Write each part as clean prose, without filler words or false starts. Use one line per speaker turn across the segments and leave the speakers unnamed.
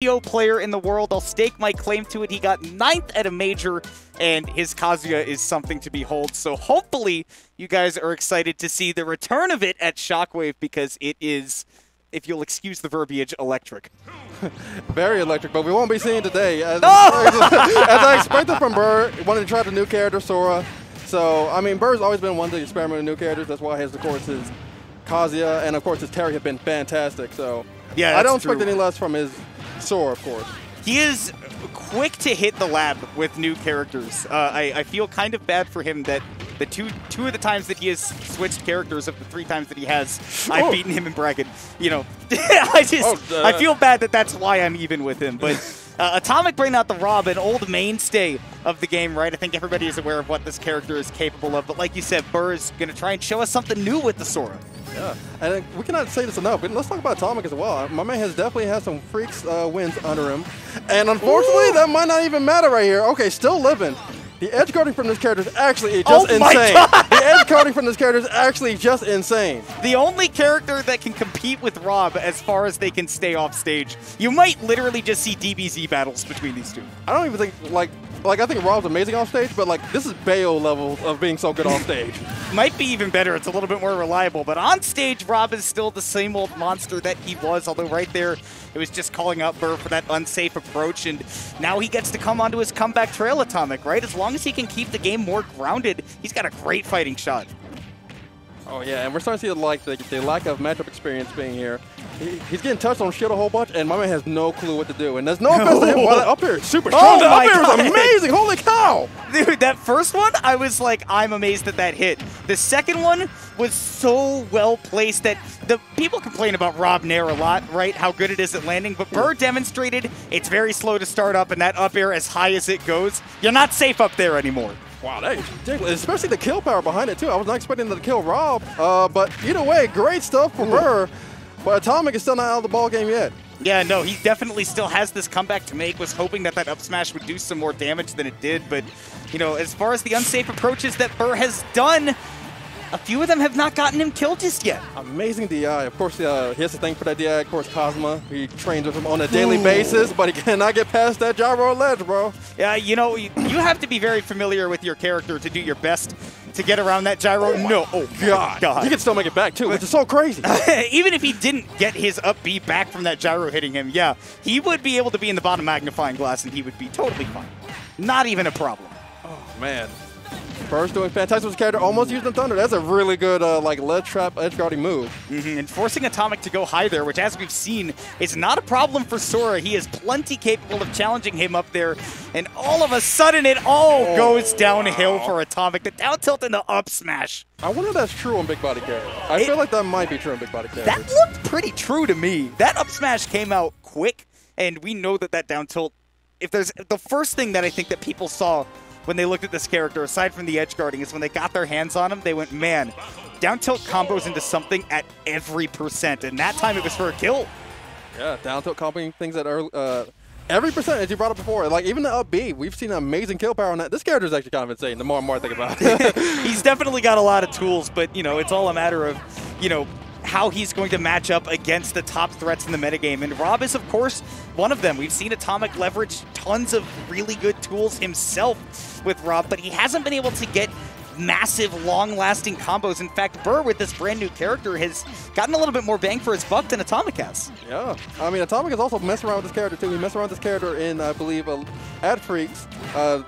Yu-Gi-Oh player in the world. I'll stake my claim to it. He got 9th at a major, and his Kazuya is something to behold. So hopefully you guys are excited to see the return of it at Shockwave, because it is, if you'll excuse the verbiage, electric.
Very electric, but we won't be seeing today. As I expected from Burr, wanted to try the new character, Sora. So, I mean, Burr's always been one to experiment with new characters. That's why his, of course, his Kazuya and, of course, his Terry have been fantastic. So,
yeah,
I don't expect any less from his Sora, of course.
He is quick to hit the lab with new characters. I feel kind of bad for him that the two of the times that he has switched characters, of the 3 times that he has, I've beaten him in bracket. You know, I feel bad that that's why I'm even with him. But Atomic bringing out the Rob, an old mainstay of the game, right? I think everybody is aware of what this character is capable of. But like you said, Burr is going to try and show us something new with the Sora.
Yeah, and we cannot say this enough, but let's talk about Atomic as well. My man has definitely had some freaks wins under him. And unfortunately, that might not even matter right here. Okay, still living. The edge guarding from this character is actually just insane. The edge guarding from this character is actually just insane.
The only character that can compete with Rob as far as they can stay off stage. You might literally just see DBZ battles between these two.
I don't even think, like I think Rob's amazing off stage, but like this is Bayo level of being so good off stage.
Might be even better. It's a little bit more reliable, but on stage, Rob is still the same old monster that he was, although right there, it was just calling out Burr for that unsafe approach, and now he gets to come onto his comeback trail, Atomic, right? As long as he can keep the game more grounded, he's got a great fighting shot.
Oh yeah, and we're starting to see like the lack of matchup experience being here. He's getting touched on shield a whole bunch, and my man has no clue what to do. And there's no offense to him. While that up air is super strong. The up air is amazing. Holy cow!
Dude, that first one, I was like, I'm amazed that that hit. The second one was so well placed that the people complain about Rob Nair a lot, right? How good it is at landing. But Burr demonstrated it's very slow to start up, and that up air as high as it goes, you're not safe up there anymore.
Wow, that is ridiculous, especially the kill power behind it, too. I was not expecting to kill Rob, but either way, great stuff for Burr, but Atomic is still not out of the ballgame yet.
Yeah, no, he definitely still has this comeback to make. Was hoping that that up smash would do some more damage than it did, but, you know, as far as the unsafe approaches that Burr has done, a few of them have not gotten him killed just yet.
Amazing DI. Of course, he has to thank for that DI. Of course, Cosma. He trains with him on a daily basis, but he cannot get past that gyro ledge, bro. Yeah,
you know, you have to be very familiar with your character to do your best to get around that gyro. Oh God.
He can still make it back, too, which is so crazy.
Even if he didn't get his up B back from that gyro hitting him, yeah, he would be able to be in the bottom magnifying glass, and he would be totally fine. Not even a problem.
Oh, man. Burr's doing fantastic with his character, almost using Thunder. That's a really good like ledge trap edge guarding move.
And forcing Atomic to go high there, which as we've seen is not a problem for Sora. He is plenty capable of challenging him up there, and all of a sudden it all goes downhill for Atomic. The down tilt and the up smash.
I wonder if that's true on big body characters. I feel like that might be true on big body characters.
That looked pretty true to me. That up smash came out quick, and we know that that down tilt, if there's the first thing that I think that people saw when they looked at this character, aside from the edge guarding, is when they got their hands on him, they went, man, down tilt combos into something at every percent, and that time it was for a kill.
Yeah, down tilt comboing things at every percent, as you brought up before. Like, even the up B, we've seen amazing kill power on that. This character is actually kind of insane, the more and more I think about it.
He's definitely got a lot of tools, but, you know, it's all a matter of, you know, how he's going to match up against the top threats in the metagame. And Rob is, of course, one of them. We've seen Atomic leverage tons of really good tools himself with Rob, but he hasn't been able to get massive, long-lasting combos. In fact, Burr, with this brand new character, has gotten a little bit more bang for his buck than Atomic has.
Yeah. I mean, Atomic has also messed around with this character, too. He messed around with this character in, I believe, Ad Freaks,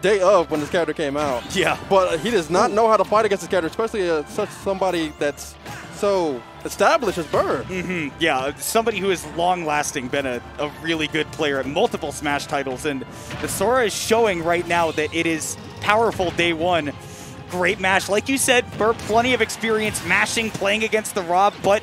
day of when this character came out.
Yeah.
But he does not know how to fight against this character, especially such somebody that's so established as Burr.
Yeah, somebody who has long-lasting been a really good player at multiple Smash titles, and the Sora is showing right now that it is powerful day one. Great mash. Like you said, Burr, plenty of experience mashing, playing against the Rob, but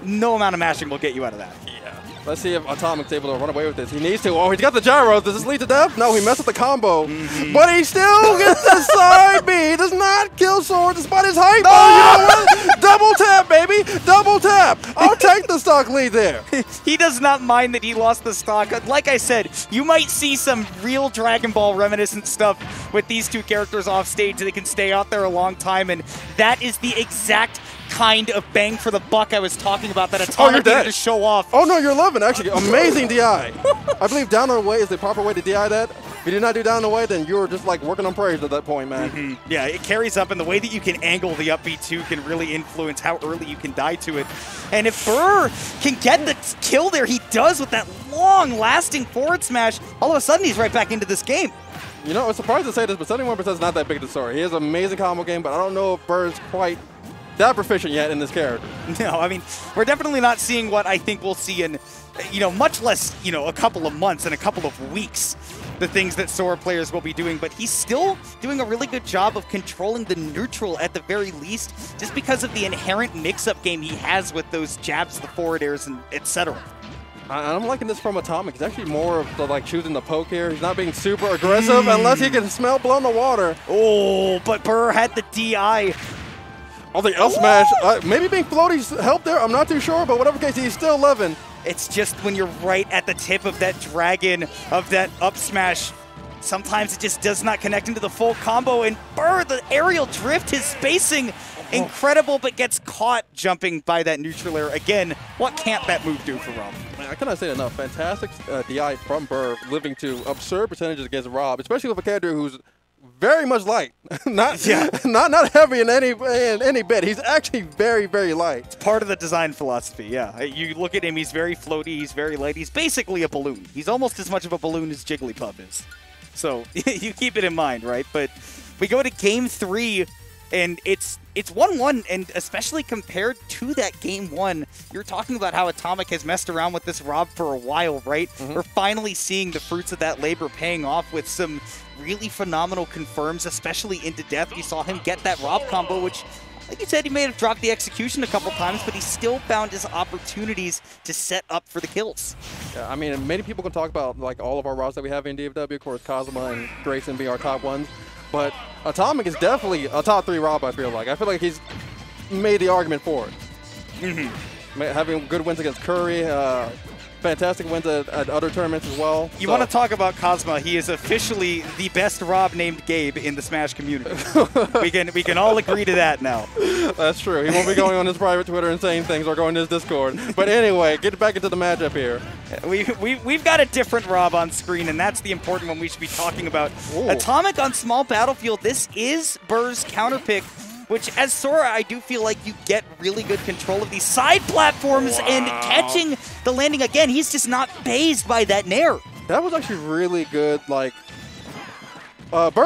no amount of mashing will get you out of that.
Yeah. Let's see if Atomic's able to run away with this. He needs to. Oh, he's got the gyro. Does this lead to death? No, he messed with the combo. But he still gets the side B. He does not kill Sora despite his height. No! Oh, you know what? Double tap, baby. Double tap. I'll take the stock lead there.
He does not mind that he lost the stock. Like I said, you might see some real Dragon Ball reminiscent stuff with these two characters off stage. They can stay out there a long time, and that is the exact kind of bang for the buck I was talking about that Atomic needed to show off.
Oh, no, you're living, actually. Amazing DI. I believe down and away is the proper way to DI that. If you do not do down and away, then you're just like working on praise at that point, man.
Yeah, it carries up, and the way that you can angle the up B2 can really influence how early you can die to it. And if Burr can get the kill there, he does with that long-lasting forward smash, all of a sudden he's right back into this game.
You know, I'm surprised to say this, but 71% is not that big of a story. He has an amazing combo game, but I don't know if Burr's quite that proficient yet in this character.
No, I mean, we're definitely not seeing what I think we'll see in, much less, a couple of months and a couple of weeks, the things that Sora players will be doing, but he's still doing a really good job of controlling the neutral at the very least, just because of the inherent mix-up game he has with those jabs, the forward airs, and etc.
I'm liking this from Atomic. He's actually more of the, choosing the poke here. He's not being super aggressive unless he can smell blow in the water.
Oh, but Burr had the DI.
Oh, the L smash. Maybe being floaty's helped there. I'm not too sure, but whatever case, he's still living.
It's just when you're right at the tip of that dragon, of that up smash, sometimes it just does not connect into the full combo. And Burr, the aerial drift, his spacing, incredible, but gets caught jumping by that neutral air. Again, what can't that move do for Rob?
I cannot say enough. Fantastic DI from Burr, living to absurd percentages against Rob, especially with a character who's very much light, not heavy in any bit. He's actually very, very light.
It's part of the design philosophy. Yeah, you look at him; he's very floaty, he's very light. He's basically a balloon. He's almost as much of a balloon as Jigglypuff is. So you keep it in mind, right? But we go to Game 3, and it's 1-1, and especially compared to that Game 1, you're talking about how Atomic has messed around with this Rob for a while, right? We're finally seeing the fruits of that labor paying off with some really phenomenal confirms, especially into death. You saw him get that Rob combo, which, like you said, he may have dropped the execution a couple times, but he still found his opportunities to set up for the kills.
Yeah, I mean, many people can talk about all of our Robs that we have in DFW, of course, Cosma and Grayson being our top ones, but Atomic is definitely a top 3 Rob, I feel like. I feel like he's made the argument for it. Having good wins against Curry, fantastic wins at other tournaments as well.
You want to talk about Cosma? He is officially the best Rob named Gabe in the Smash community. we can all agree to that now.
That's true. He won't be going on his private Twitter and saying things or going to his Discord. But anyway, get back into the matchup here.
We've got a different Rob on screen, and that's the important one we should be talking about.
Ooh.
Atomic on small battlefield. This is Burr's counterpick, which, as Sora, I do feel like you get really good control of these side platforms and catching the landing again. He's just not phased by that nair.
That was actually really good. Burr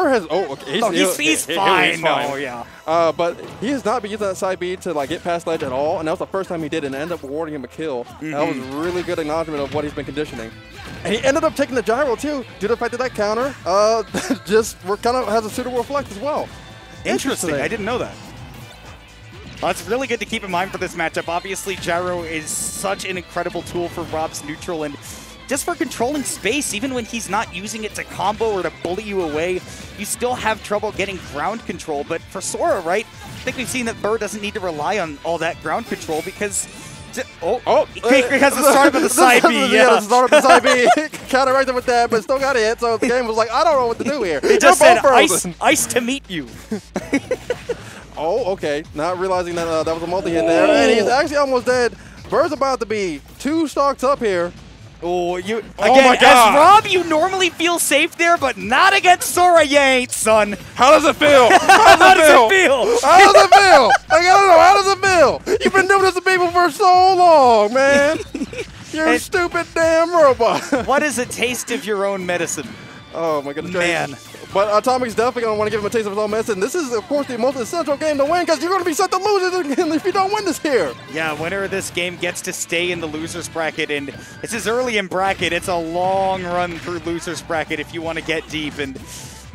has. Oh, okay.
He's fine. No, yeah.
But he has not been using that side B to get past ledge at all, and that was the first time he did, and ended up awarding him a kill. That was really good acknowledgement of what he's been conditioning. And he ended up taking the gyro too, due to the fact that that counter just kind of has a suitable reflect as well.
Interesting. I didn't know that. Well, that's really good to keep in mind for this matchup. Obviously, gyro is such an incredible tool for Rob's neutral, and just for controlling space, even when he's not using it to combo or to bully you away, you still have trouble getting ground control. But for Sora, right, I think we've seen that Burr doesn't need to rely on all that ground control because because it started with the side B.
Yeah, it started with the side B. Counteracted with that, but still got hit. So the game was like, I don't know what to do here.
It just said ice to meet you.
Oh, okay. Not realizing that that was a multi-hit there. And he's actually almost dead. Burr's about to be 2 stocks up here.
Oh, my God. As Rob, you normally feel safe there, but not against Sora, you ain't, son.
How does it feel? How does it feel? How does it feel? I gotta know, how does it feel? You've been doing this to people for so long, man. You're a stupid damn robot.
What is a taste of your own medicine?
Oh, my goodness.
Man.
But Atomic's definitely going to want to give him a taste of his own medicine. This is, of course, the most essential game to win because you're going to be set to lose if you don't win this here.
Yeah, winner of this game gets to stay in the loser's bracket, and this is early in bracket. It's a long run through loser's bracket if you want to get deep, and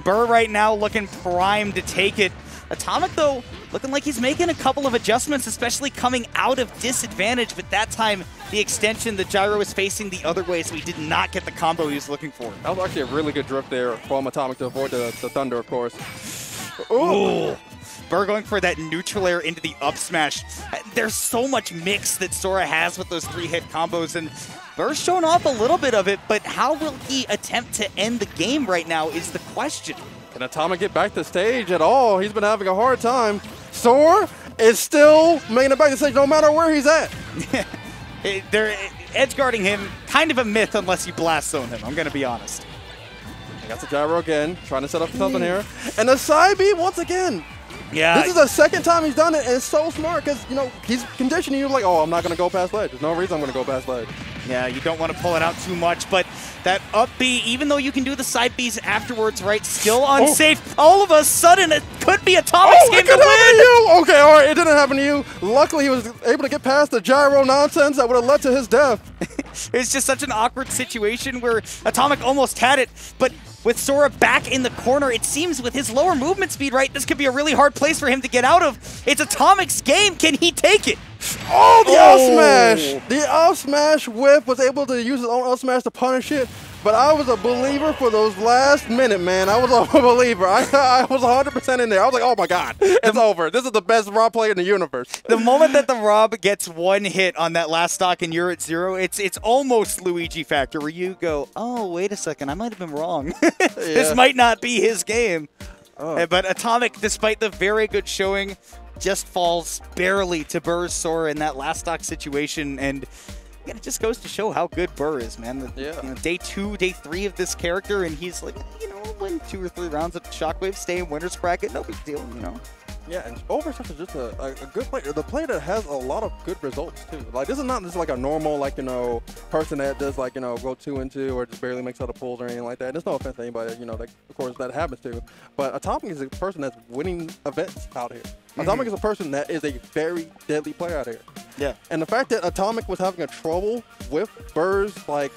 Burr right now looking primed to take it. Atomic, though, looking like he's making a couple of adjustments, especially coming out of disadvantage, but that time the extension, the gyro was facing the other way, so he did not get the combo he was looking for.
That was actually a really good drift there from Atomic to avoid the thunder, of course. Ooh.
Burr going for that neutral air into the up smash. There's so much mix that Sora has with those 3-hit combos, and Burr's shown off a little bit of it, but how will he attempt to end the game right now is the question.
Can Atomic get back to stage at all? He's been having a hard time. Sora is still making it back to stage no matter where he's at.
They're edge guarding him, kind of a myth unless you blast zone him. I'm going to be honest.
Got the gyro again, trying to set up something here. And the side B once again.
Yeah.
This is the second time he's done it, and it's so smart because, you know, he's conditioning you like, oh, I'm not going to go past ledge. There's no reason I'm going to go past ledge.
Yeah, you don't want to pull it out too much, but that up B, even though you can do the side Bs afterwards, right, still unsafe. All of a sudden, it could be Atomic's game to win.
You. Okay, all right, it didn't happen to you. Luckily, he was able to get past the gyro nonsense that would have led to his death.
It's just such an awkward situation where Atomic almost had it, but with Sora back in the corner, it seems with his lower movement speed, right, this could be a really hard place for him to get out of. It's Atomic's game. Can he take it?
Oh, the up smash! The up smash whip was able to use his own up smash to punish it, but I was a believer for those last minute, man. I was a believer. I was 100% in there. I was like, oh my God, it's over. This is the best Rob player in the universe.
The moment that the Rob gets one hit on that last stock and you're at 0, it's almost Luigi factor where you go, oh, wait a second, I might have been wrong. This might not be his game. But Atomic, despite the very good showing, just falls barely to Burr's Sora in that last stock situation, and it just goes to show how good Burr is, man. You know, day 2, day 3 of this character, and he's like, you know, win 2 or 3 rounds of Shockwave, stay in winner's bracket, no big deal, you know.
Yeah, and Overstuff is just a good player. The player that has a lot of good results, too. Like, this is not just like a normal, like, you know, person that does, like, you know, go 2-2 or just barely makes out of pulls or anything like that. There's no offense to anybody, you know, that, of course, that happens to. But Atomic is a person that's winning events out here. Atomic is a person that is a very deadly player out here.
Yeah.
And the fact that Atomic was having a trouble with Burr's, like,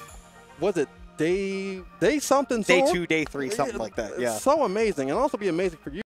was it day something?
Day 2, day 3, something like that, yeah.
So amazing. And also be amazing for you.